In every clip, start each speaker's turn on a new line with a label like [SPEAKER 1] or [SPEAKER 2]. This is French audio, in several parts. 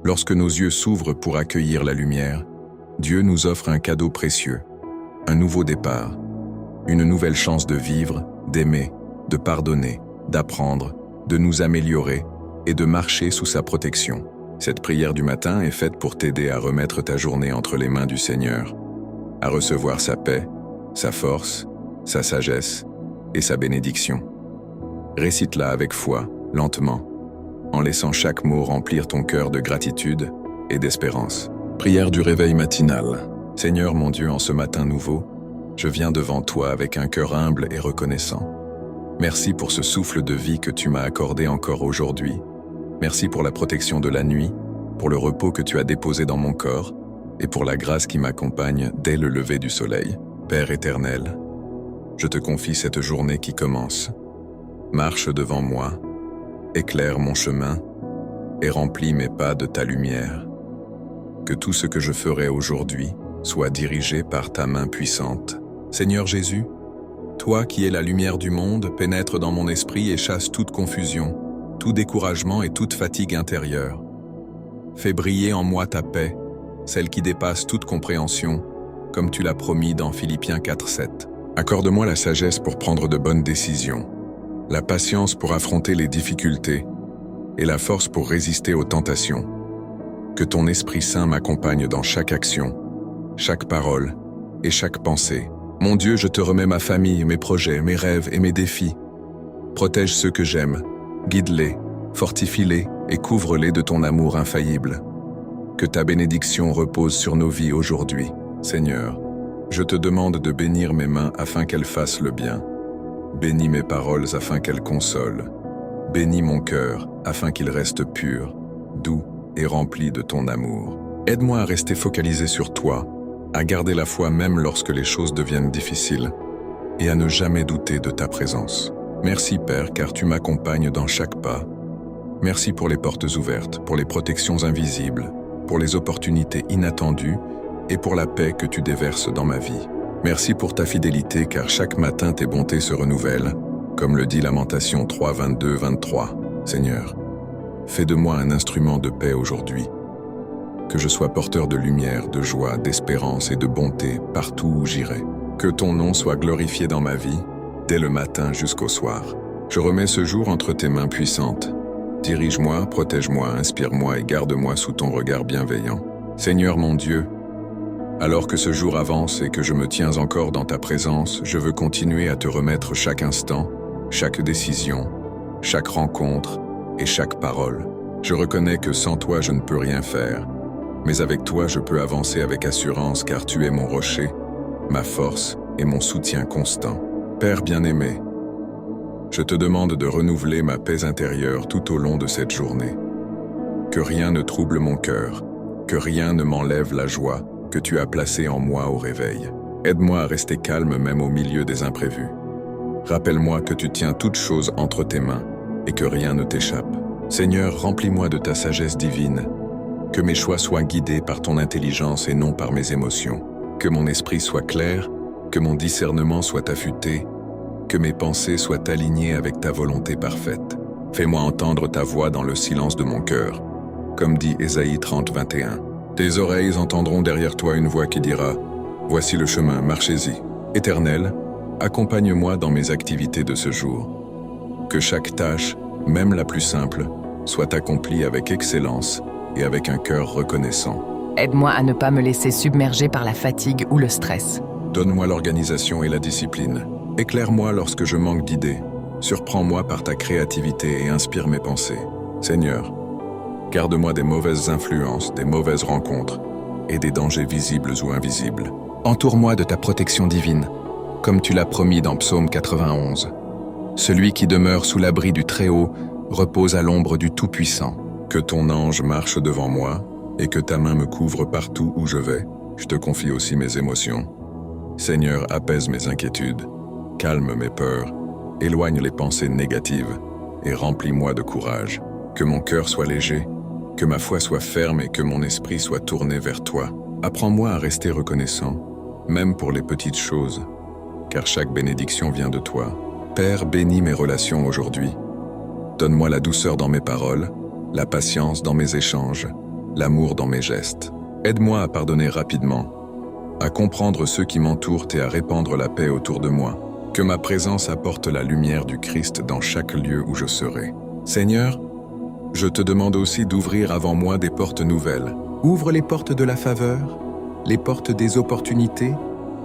[SPEAKER 1] Lorsque nos yeux s'ouvrent pour accueillir la lumière, Dieu nous offre un cadeau précieux, un nouveau départ, une nouvelle chance de vivre, d'aimer, de pardonner, d'apprendre, de nous améliorer et de marcher sous sa protection. Cette prière du matin est faite pour t'aider à remettre ta journée entre les mains du Seigneur, à recevoir sa paix, sa force, sa sagesse et sa bénédiction. Récite-la avec foi, lentement, en laissant chaque mot remplir ton cœur de gratitude et d'espérance. Prière du réveil matinal. Seigneur mon Dieu, en ce matin nouveau, je viens devant toi avec un cœur humble et reconnaissant. Merci pour ce souffle de vie que tu m'as accordé encore aujourd'hui. Merci pour la protection de la nuit, pour le repos que tu as déposé dans mon corps et pour la grâce qui m'accompagne dès le lever du soleil. Père éternel, je te confie cette journée qui commence. Marche devant moi, éclaire mon chemin et remplis mes pas de ta lumière. Que tout ce que je ferai aujourd'hui soit dirigé par ta main puissante. Seigneur Jésus, toi qui es la lumière du monde, pénètre dans mon esprit et chasse toute confusion, tout découragement et toute fatigue intérieure. Fais briller en moi ta paix, celle qui dépasse toute compréhension, comme tu l'as promis dans Philippiens 4:7. Accorde-moi la sagesse pour prendre de bonnes décisions, la patience pour affronter les difficultés et la force pour résister aux tentations. Que ton Esprit Saint m'accompagne dans chaque action, chaque parole et chaque pensée. Mon Dieu, je te remets ma famille, mes projets, mes rêves et mes défis. Protège ceux que j'aime, guide-les, fortifie-les et couvre-les de ton amour infaillible. Que ta bénédiction repose sur nos vies aujourd'hui. Seigneur, je te demande de bénir mes mains afin qu'elles fassent le bien. Bénis mes paroles afin qu'elles consolent. Bénis mon cœur afin qu'il reste pur, doux et rempli de ton amour. Aide-moi à rester focalisé sur toi, à garder la foi même lorsque les choses deviennent difficiles, et à ne jamais douter de ta présence. Merci Père, car tu m'accompagnes dans chaque pas. Merci pour les portes ouvertes, pour les protections invisibles, pour les opportunités inattendues et pour la paix que tu déverses dans ma vie. Merci pour ta fidélité, car chaque matin tes bontés se renouvellent, comme le dit Lamentation 3, 22-23. Seigneur, fais de moi un instrument de paix aujourd'hui. Que je sois porteur de lumière, de joie, d'espérance et de bonté partout où j'irai. Que ton nom soit glorifié dans ma vie, dès le matin jusqu'au soir. Je remets ce jour entre tes mains puissantes. Dirige-moi, protège-moi, inspire-moi et garde-moi sous ton regard bienveillant. Seigneur mon Dieu, alors que ce jour avance et que je me tiens encore dans ta présence, je veux continuer à te remettre chaque instant, chaque décision, chaque rencontre et chaque parole. Je reconnais que sans toi je ne peux rien faire, mais avec toi je peux avancer avec assurance car tu es mon rocher, ma force et mon soutien constant. Père bien-aimé, je te demande de renouveler ma paix intérieure tout au long de cette journée. Que rien ne trouble mon cœur, que rien ne m'enlève la joie que tu as placée en moi au réveil. Aide-moi à rester calme même au milieu des imprévus. Rappelle-moi que tu tiens toutes choses entre tes mains et que rien ne t'échappe. Seigneur, remplis-moi de ta sagesse divine. Que mes choix soient guidés par ton intelligence et non par mes émotions. Que mon esprit soit clair, que mon discernement soit affûté, que mes pensées soient alignées avec ta volonté parfaite. Fais-moi entendre ta voix dans le silence de mon cœur, comme dit Ésaïe 30, 21. Tes oreilles entendront derrière toi une voix qui dira « Voici le chemin, marchez-y ». Éternel, accompagne-moi dans mes activités de ce jour. Que chaque tâche, même la plus simple, soit accomplie avec excellence et avec un cœur reconnaissant.
[SPEAKER 2] Aide-moi à ne pas me laisser submerger par la fatigue ou le stress.
[SPEAKER 1] Donne-moi l'organisation et la discipline. Éclaire-moi lorsque je manque d'idées. Surprends-moi par ta créativité et inspire mes pensées. Seigneur, garde-moi des mauvaises influences, des mauvaises rencontres et des dangers visibles ou invisibles. Entoure-moi de ta protection divine, comme tu l'as promis dans Psaume 91. Celui qui demeure sous l'abri du Très-Haut repose à l'ombre du Tout-Puissant. Que ton ange marche devant moi et que ta main me couvre partout où je vais. Je te confie aussi mes émotions. Seigneur, apaise mes inquiétudes, calme mes peurs, éloigne les pensées négatives et remplis-moi de courage. Que mon cœur soit léger, que ma foi soit ferme et que mon esprit soit tourné vers toi. Apprends-moi à rester reconnaissant, même pour les petites choses, car chaque bénédiction vient de toi. Père, bénis mes relations aujourd'hui. Donne-moi la douceur dans mes paroles, la patience dans mes échanges, l'amour dans mes gestes. Aide-moi à pardonner rapidement, à comprendre ceux qui m'entourent et à répandre la paix autour de moi. Que ma présence apporte la lumière du Christ dans chaque lieu où je serai. Seigneur, je te demande aussi d'ouvrir avant moi des portes nouvelles. Ouvre les portes de la faveur, les portes des opportunités,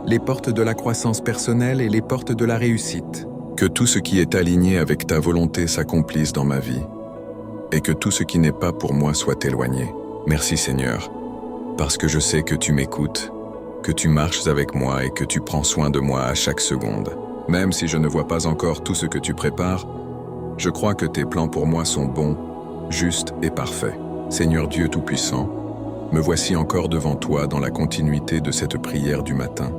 [SPEAKER 1] les portes de la croissance personnelle et les portes de la réussite. Que tout ce qui est aligné avec ta volonté s'accomplisse dans ma vie, et que tout ce qui n'est pas pour moi soit éloigné. Merci Seigneur, parce que je sais que tu m'écoutes, que tu marches avec moi et que tu prends soin de moi à chaque seconde. Même si je ne vois pas encore tout ce que tu prépares, je crois que tes plans pour moi sont bons, justes et parfaits. Seigneur Dieu Tout-Puissant, me voici encore devant toi dans la continuité de cette prière du matin.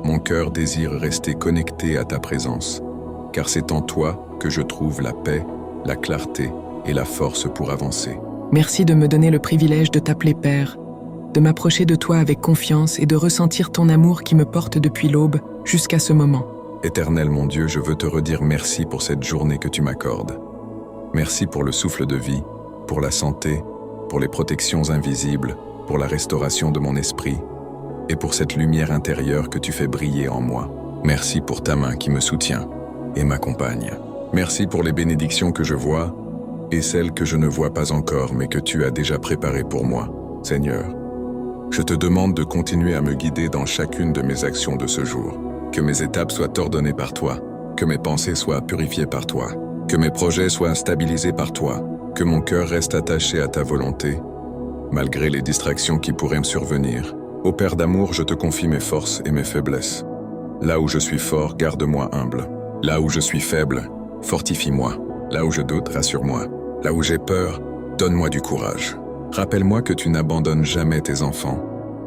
[SPEAKER 1] Mon cœur désire rester connecté à ta présence, car c'est en toi que je trouve la paix, la clarté et la force pour avancer.
[SPEAKER 2] Merci de me donner le privilège de t'appeler Père, de m'approcher de toi avec confiance et de ressentir ton amour qui me porte depuis l'aube jusqu'à ce moment.
[SPEAKER 1] Éternel mon Dieu, je veux te redire merci pour cette journée que tu m'accordes. Merci pour le souffle de vie, pour la santé, pour les protections invisibles, pour la restauration de mon esprit et pour cette lumière intérieure que tu fais briller en moi. Merci pour ta main qui me soutient et m'accompagne. Merci pour les bénédictions que je vois et celles que je ne vois pas encore mais que tu as déjà préparées pour moi. Seigneur, je te demande de continuer à me guider dans chacune de mes actions de ce jour. Que mes étapes soient ordonnées par toi, que mes pensées soient purifiées par toi, que mes projets soient stabilisés par toi, que mon cœur reste attaché à ta volonté, malgré les distractions qui pourraient me survenir. Ô Père d'amour, je te confie mes forces et mes faiblesses. Là où je suis fort, garde-moi humble. Là où je suis faible, fortifie-moi. Là où je doute, rassure-moi. Là où j'ai peur, donne-moi du courage. Rappelle-moi que tu n'abandonnes jamais tes enfants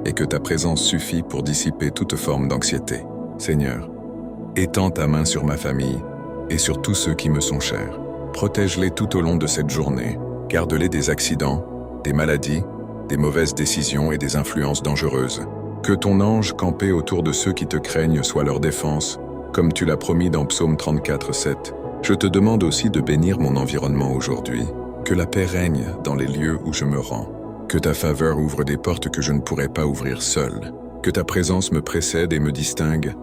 [SPEAKER 1] et que ta présence suffit pour dissiper toute forme d'anxiété. Seigneur, étends ta main sur ma famille et sur tous ceux qui me sont chers. Protège-les tout au long de cette journée. Garde-les des accidents, des maladies, des mauvaises décisions et des influences dangereuses. Que ton ange campé autour de ceux qui te craignent soit leur défense, comme tu l'as promis dans Psaume 34, 7. Je te demande aussi de bénir mon environnement aujourd'hui. Que la paix règne dans les lieux où je me rends. Que ta faveur ouvre des portes que je ne pourrais pas ouvrir seul. Que ta présence me précède et me distingue,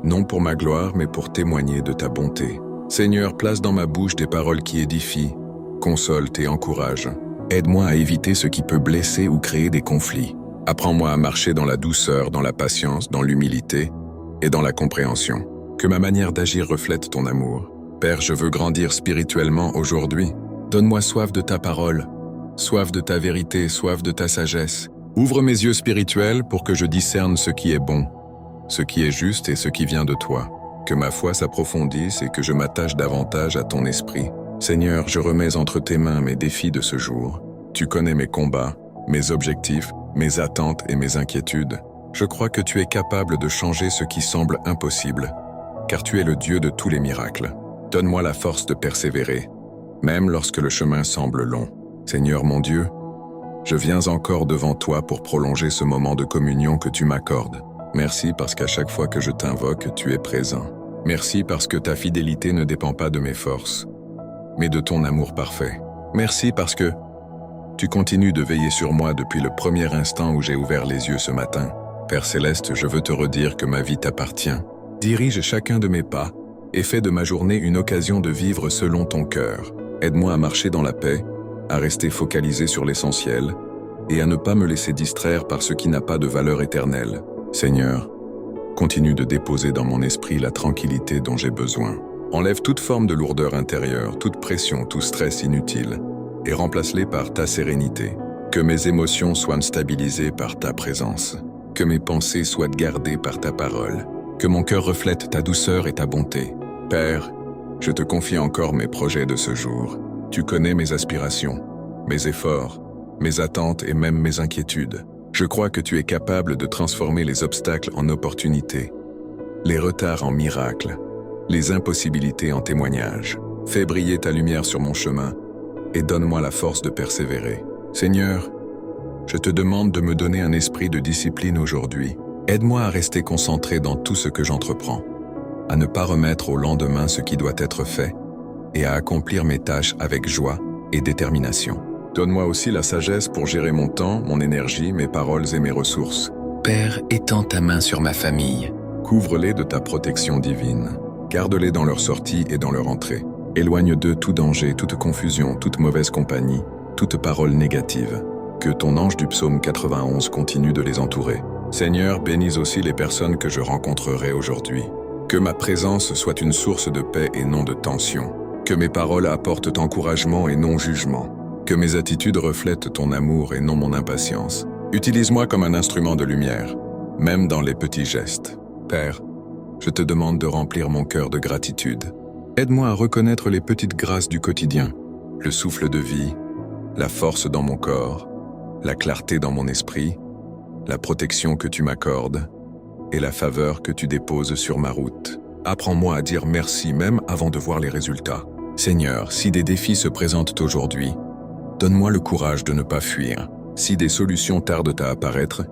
[SPEAKER 1] non pour ma gloire, mais pour témoigner de ta bonté. Seigneur, place dans ma bouche des paroles qui édifient, consolent et encouragent. Aide-moi à éviter ce qui peut blesser ou créer des conflits. Apprends-moi à marcher dans la douceur, dans la patience, dans l'humilité et dans la compréhension. Que ma manière d'agir reflète ton amour. Père, je veux grandir spirituellement aujourd'hui. Donne-moi soif de ta parole, soif de ta vérité, soif de ta sagesse. Ouvre mes yeux spirituels pour que je discerne ce qui est bon, ce qui est juste et ce qui vient de toi. Que ma foi s'approfondisse et que je m'attache davantage à ton esprit. Seigneur, je remets entre tes mains mes défis de ce jour. Tu connais mes combats, mes objectifs, mes attentes et mes inquiétudes. Je crois que tu es capable de changer ce qui semble impossible, car tu es le Dieu de tous les miracles. Donne-moi la force de persévérer, même lorsque le chemin semble long. Seigneur mon Dieu, je viens encore devant toi pour prolonger ce moment de communion que tu m'accordes. Merci parce qu'à chaque fois que je t'invoque, tu es présent. Merci parce que ta fidélité ne dépend pas de mes forces, mais de ton amour parfait. Merci parce que tu continues de veiller sur moi depuis le premier instant où j'ai ouvert les yeux ce matin. Père Céleste, je veux te redire que ma vie t'appartient. Dirige chacun de mes pas et fais de ma journée une occasion de vivre selon ton cœur. Aide-moi à marcher dans la paix, à rester focalisé sur l'essentiel et à ne pas me laisser distraire par ce qui n'a pas de valeur éternelle. Seigneur, continue de déposer dans mon esprit la tranquillité dont j'ai besoin. Enlève toute forme de lourdeur intérieure, toute pression, tout stress inutile, et remplace-les par ta sérénité. Que mes émotions soient stabilisées par ta présence. Que mes pensées soient gardées par ta parole. Que mon cœur reflète ta douceur et ta bonté. Père, je te confie encore mes projets de ce jour. Tu connais mes aspirations, mes efforts, mes attentes et même mes inquiétudes. Je crois que tu es capable de transformer les obstacles en opportunités, les retards en miracles, les impossibilités en témoignages. Fais briller ta lumière sur mon chemin et donne-moi la force de persévérer. Seigneur, je te demande de me donner un esprit de discipline aujourd'hui. Aide-moi à rester concentré dans tout ce que j'entreprends, à ne pas remettre au lendemain ce qui doit être fait et à accomplir mes tâches avec joie et détermination. Donne-moi aussi la sagesse pour gérer mon temps, mon énergie, mes paroles et mes ressources.
[SPEAKER 3] Père, étends ta main sur ma famille.
[SPEAKER 1] Couvre-les de ta protection divine. Garde-les dans leur sortie et dans leur entrée. Éloigne d'eux tout danger, toute confusion, toute mauvaise compagnie, toute parole négative. Que ton ange du psaume 91 continue de les entourer. Seigneur, bénis aussi les personnes que je rencontrerai aujourd'hui. Que ma présence soit une source de paix et non de tension. Que mes paroles apportent encouragement et non jugement. Que mes attitudes reflètent ton amour et non mon impatience. Utilise-moi comme un instrument de lumière, même dans les petits gestes. Père, je te demande de remplir mon cœur de gratitude. Aide-moi à reconnaître les petites grâces du quotidien, le souffle de vie, la force dans mon corps, la clarté dans mon esprit, la protection que tu m'accordes et la faveur que tu déposes sur ma route. Apprends-moi à dire merci même avant de voir les résultats. Seigneur, si des défis se présentent aujourd'hui, donne-moi le courage de ne pas fuir. Si des solutions tardent à apparaître,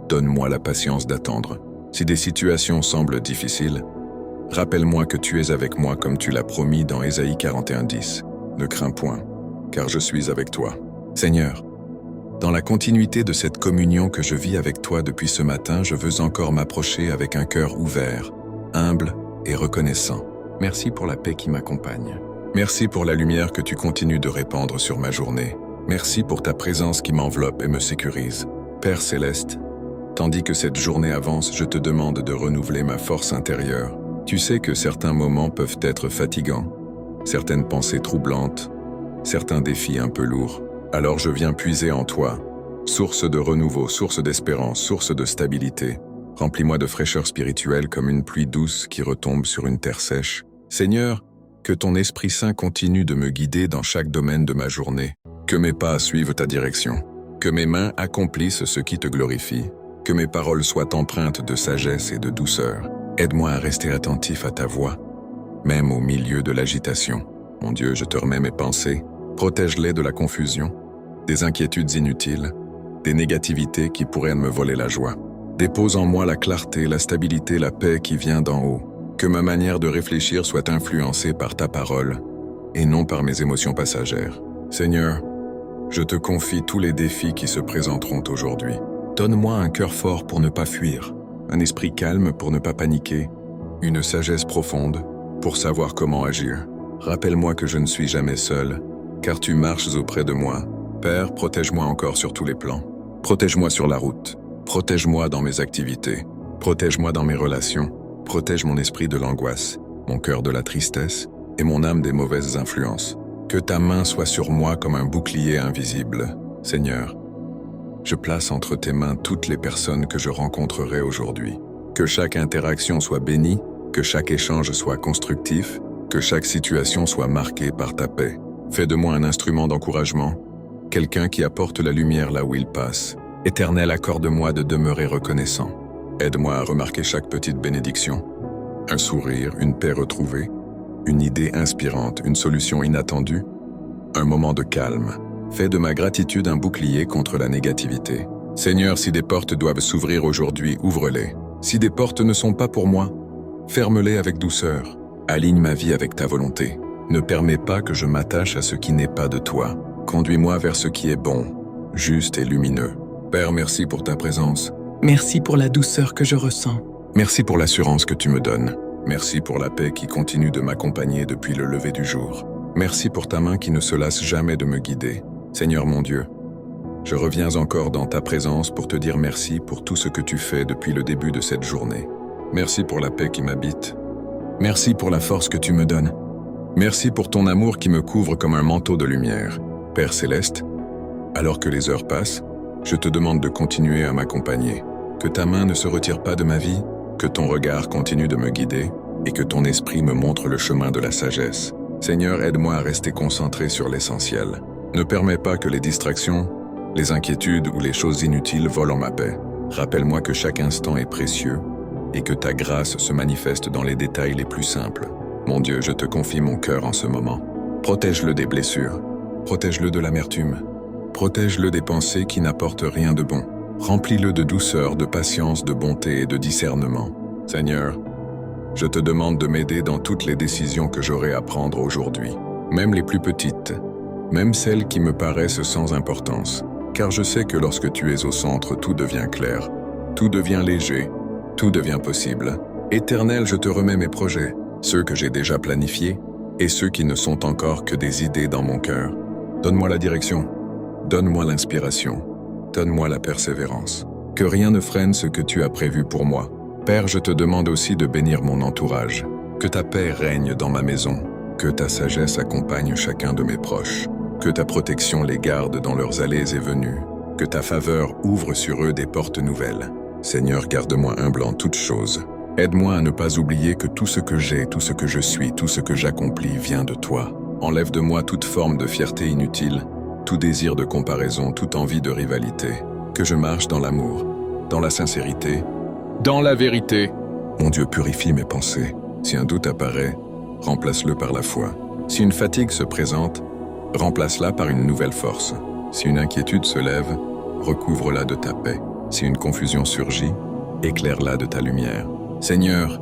[SPEAKER 1] donne-moi la patience d'attendre. Si des situations semblent difficiles, rappelle-moi que tu es avec moi comme tu l'as promis dans Ésaïe 41:10. Ne crains point, car je suis avec toi. Seigneur, dans la continuité de cette communion que je vis avec toi depuis ce matin, je veux encore m'approcher avec un cœur ouvert, humble et reconnaissant. Merci pour la paix qui m'accompagne. Merci pour la lumière que tu continues de répandre sur ma journée. Merci pour ta présence qui m'enveloppe et me sécurise. Père céleste, tandis que cette journée avance, je te demande de renouveler ma force intérieure. Tu sais que certains moments peuvent être fatigants, certaines pensées troublantes, certains défis un peu lourds. Alors je viens puiser en toi, source de renouveau, source d'espérance, source de stabilité. Remplis-moi de fraîcheur spirituelle comme une pluie douce qui retombe sur une terre sèche. Seigneur, que ton Esprit Saint continue de me guider dans chaque domaine de ma journée. Que mes pas suivent ta direction. Que mes mains accomplissent ce qui te glorifie. Que mes paroles soient empreintes de sagesse et de douceur. Aide-moi à rester attentif à ta voix, même au milieu de l'agitation. Mon Dieu, je te remets mes pensées. Protège-les de la confusion, des inquiétudes inutiles, des négativités qui pourraient me voler la joie. Dépose en moi la clarté, la stabilité, la paix qui vient d'en haut. Que ma manière de réfléchir soit influencée par ta parole et non par mes émotions passagères. Seigneur, je te confie tous les défis qui se présenteront aujourd'hui. Donne-moi un cœur fort pour ne pas fuir, un esprit calme pour ne pas paniquer, une sagesse profonde pour savoir comment agir. Rappelle-moi que je ne suis jamais seul, car tu marches auprès de moi. Père, protège-moi encore sur tous les plans. Protège-moi sur la route. Protège-moi dans mes activités. Protège-moi dans mes relations. Protège mon esprit de l'angoisse, mon cœur de la tristesse et mon âme des mauvaises influences. Que ta main soit sur moi comme un bouclier invisible. Seigneur, je place entre tes mains toutes les personnes que je rencontrerai aujourd'hui. Que chaque interaction soit bénie, que chaque échange soit constructif, que chaque situation soit marquée par ta paix. Fais de moi un instrument d'encouragement, quelqu'un qui apporte la lumière là où il passe. Éternel, accorde-moi de demeurer reconnaissant. Aide-moi à remarquer chaque petite bénédiction. Un sourire, une paix retrouvée, une idée inspirante, une solution inattendue, un moment de calme. Fais de ma gratitude un bouclier contre la négativité. Seigneur, si des portes doivent s'ouvrir aujourd'hui, ouvre-les. Si des portes ne sont pas pour moi, ferme-les avec douceur. Aligne ma vie avec ta volonté. Ne permets pas que je m'attache à ce qui n'est pas de toi. Conduis-moi vers ce qui est bon, juste et lumineux. Père, merci pour ta présence.
[SPEAKER 2] Merci pour la douceur que je ressens.
[SPEAKER 1] Merci pour l'assurance que tu me donnes. Merci pour la paix qui continue de m'accompagner depuis le lever du jour. Merci pour ta main qui ne se lasse jamais de me guider. Seigneur mon Dieu, je reviens encore dans ta présence pour te dire merci pour tout ce que tu fais depuis le début de cette journée. Merci pour la paix qui m'habite. Merci pour la force que tu me donnes. Merci pour ton amour qui me couvre comme un manteau de lumière. Père céleste, alors que les heures passent, je te demande de continuer à m'accompagner. Que ta main ne se retire pas de ma vie, que ton regard continue de me guider et que ton esprit me montre le chemin de la sagesse. Seigneur, aide-moi à rester concentré sur l'essentiel. Ne permets pas que les distractions, les inquiétudes ou les choses inutiles volent ma paix. Rappelle-moi que chaque instant est précieux et que ta grâce se manifeste dans les détails les plus simples. Mon Dieu, je te confie mon cœur en ce moment. Protège-le des blessures. Protège-le de l'amertume. Protège-le des pensées qui n'apportent rien de bon. Remplis-le de douceur, de patience, de bonté et de discernement. Seigneur, je te demande de m'aider dans toutes les décisions que j'aurai à prendre aujourd'hui, même les plus petites. même celles qui me paraissent sans importance, car je sais que lorsque tu es au centre, tout devient clair, tout devient léger, tout devient possible. Éternel, je te remets mes projets, ceux que j'ai déjà planifiés et ceux qui ne sont encore que des idées dans mon cœur. Donne-moi la direction, donne-moi l'inspiration, donne-moi la persévérance. Que rien ne freine ce que tu as prévu pour moi. Père, je te demande aussi de bénir mon entourage, que ta paix règne dans ma maison, que ta sagesse accompagne chacun de mes proches, que ta protection les garde dans leurs allées et venues, que ta faveur ouvre sur eux des portes nouvelles. Seigneur, garde-moi humble en toutes choses. Aide-moi à ne pas oublier que tout ce que j'ai, tout ce que je suis, tout ce que j'accomplis vient de toi. Enlève de moi toute forme de fierté inutile, tout désir de comparaison, toute envie de rivalité. Que je marche dans l'amour, dans la sincérité, dans la vérité. Mon Dieu, purifie mes pensées. Si un doute apparaît, remplace-le par la foi. Si une fatigue se présente, remplace-la par une nouvelle force. Si une inquiétude se lève, recouvre-la de ta paix. Si une confusion surgit, éclaire-la de ta lumière. Seigneur,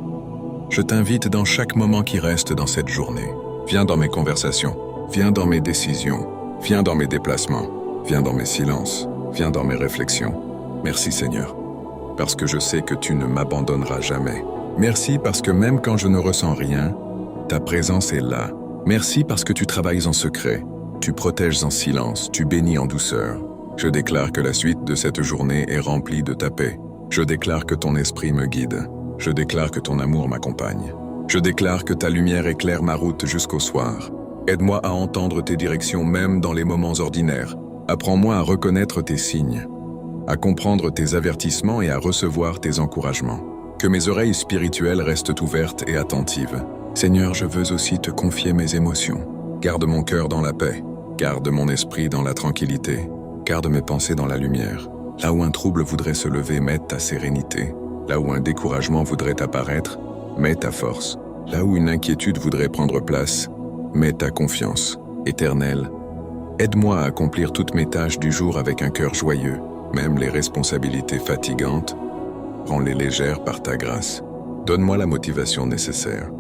[SPEAKER 1] je t'invite dans chaque moment qui reste dans cette journée. Viens dans mes conversations, viens dans mes décisions, viens dans mes déplacements, viens dans mes silences, viens dans mes réflexions. Merci Seigneur, parce que je sais que tu ne m'abandonneras jamais. Merci parce que même quand je ne ressens rien, ta présence est là. Merci parce que tu travailles en secret, tu protèges en silence, tu bénis en douceur. Je déclare que la suite de cette journée est remplie de ta paix. Je déclare que ton esprit me guide. Je déclare que ton amour m'accompagne. Je déclare que ta lumière éclaire ma route jusqu'au soir. Aide-moi à entendre tes directions même dans les moments ordinaires. Apprends-moi à reconnaître tes signes, à comprendre tes avertissements et à recevoir tes encouragements. Que mes oreilles spirituelles restent ouvertes et attentives. Seigneur, je veux aussi te confier mes émotions. Garde mon cœur dans la paix. Garde mon esprit dans la tranquillité. Garde mes pensées dans la lumière. Là où un trouble voudrait se lever, mets ta sérénité. Là où un découragement voudrait apparaître, mets ta force. Là où une inquiétude voudrait prendre place, mets ta confiance. Éternel, aide-moi à accomplir toutes mes tâches du jour avec un cœur joyeux, même les responsabilités fatigantes. Rends-les légères par ta grâce. Donne-moi la motivation nécessaire.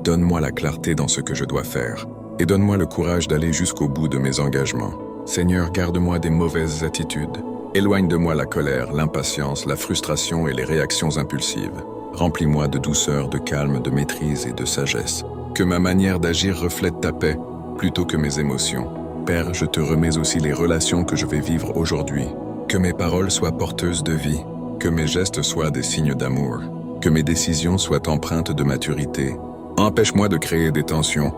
[SPEAKER 1] Donne-moi la clarté dans ce que je dois faire. Et donne-moi le courage d'aller jusqu'au bout de mes engagements. Seigneur, garde-moi des mauvaises attitudes. Éloigne de moi la colère, l'impatience, la frustration et les réactions impulsives. Remplis-moi de douceur, de calme, de maîtrise et de sagesse. Que ma manière d'agir reflète ta paix, plutôt que mes émotions. Père, je te remets aussi les relations que je vais vivre aujourd'hui. Que mes paroles soient porteuses de vie. Que mes gestes soient des signes d'amour. Que mes décisions soient empreintes de maturité. Empêche-moi de créer des tensions.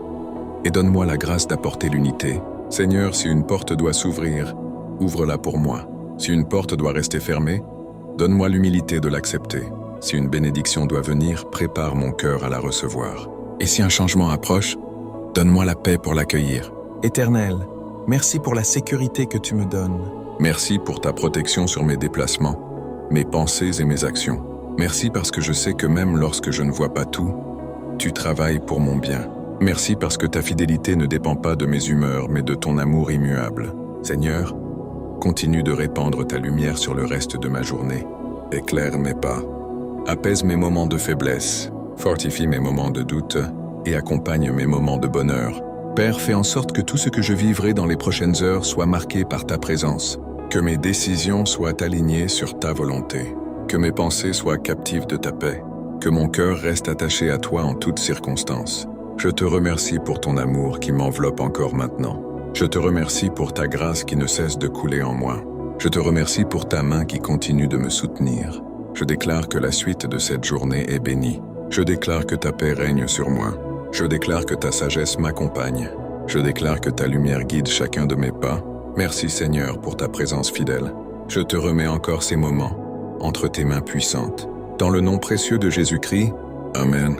[SPEAKER 1] Et donne-moi la grâce d'apporter l'unité. Seigneur, si une porte doit s'ouvrir, ouvre-la pour moi. Si une porte doit rester fermée, donne-moi l'humilité de l'accepter. Si une bénédiction doit venir, prépare mon cœur à la recevoir. Et si un changement approche, donne-moi la paix pour l'accueillir.
[SPEAKER 4] Éternel, merci pour la sécurité que tu me donnes.
[SPEAKER 1] Merci pour ta protection sur mes déplacements, mes pensées et mes actions. Merci parce que je sais que même lorsque je ne vois pas tout, tu travailles pour mon bien. Merci parce que ta fidélité ne dépend pas de mes humeurs, mais de ton amour immuable. Seigneur, continue de répandre ta lumière sur le reste de ma journée. Éclaire mes pas. Apaise mes moments de faiblesse. Fortifie mes moments de doute et accompagne mes moments de bonheur. Père, fais en sorte que tout ce que je vivrai dans les prochaines heures soit marqué par ta présence. Que mes décisions soient alignées sur ta volonté. Que mes pensées soient captives de ta paix. Que mon cœur reste attaché à toi en toutes circonstances. Je te remercie pour ton amour qui m'enveloppe encore maintenant. Je te remercie pour ta grâce qui ne cesse de couler en moi. Je te remercie pour ta main qui continue de me soutenir. Je déclare que la suite de cette journée est bénie. Je déclare que ta paix règne sur moi. Je déclare que ta sagesse m'accompagne. Je déclare que ta lumière guide chacun de mes pas. Merci Seigneur pour ta présence fidèle. Je te remets encore ces moments entre tes mains puissantes. Dans le nom précieux de Jésus-Christ, Amen.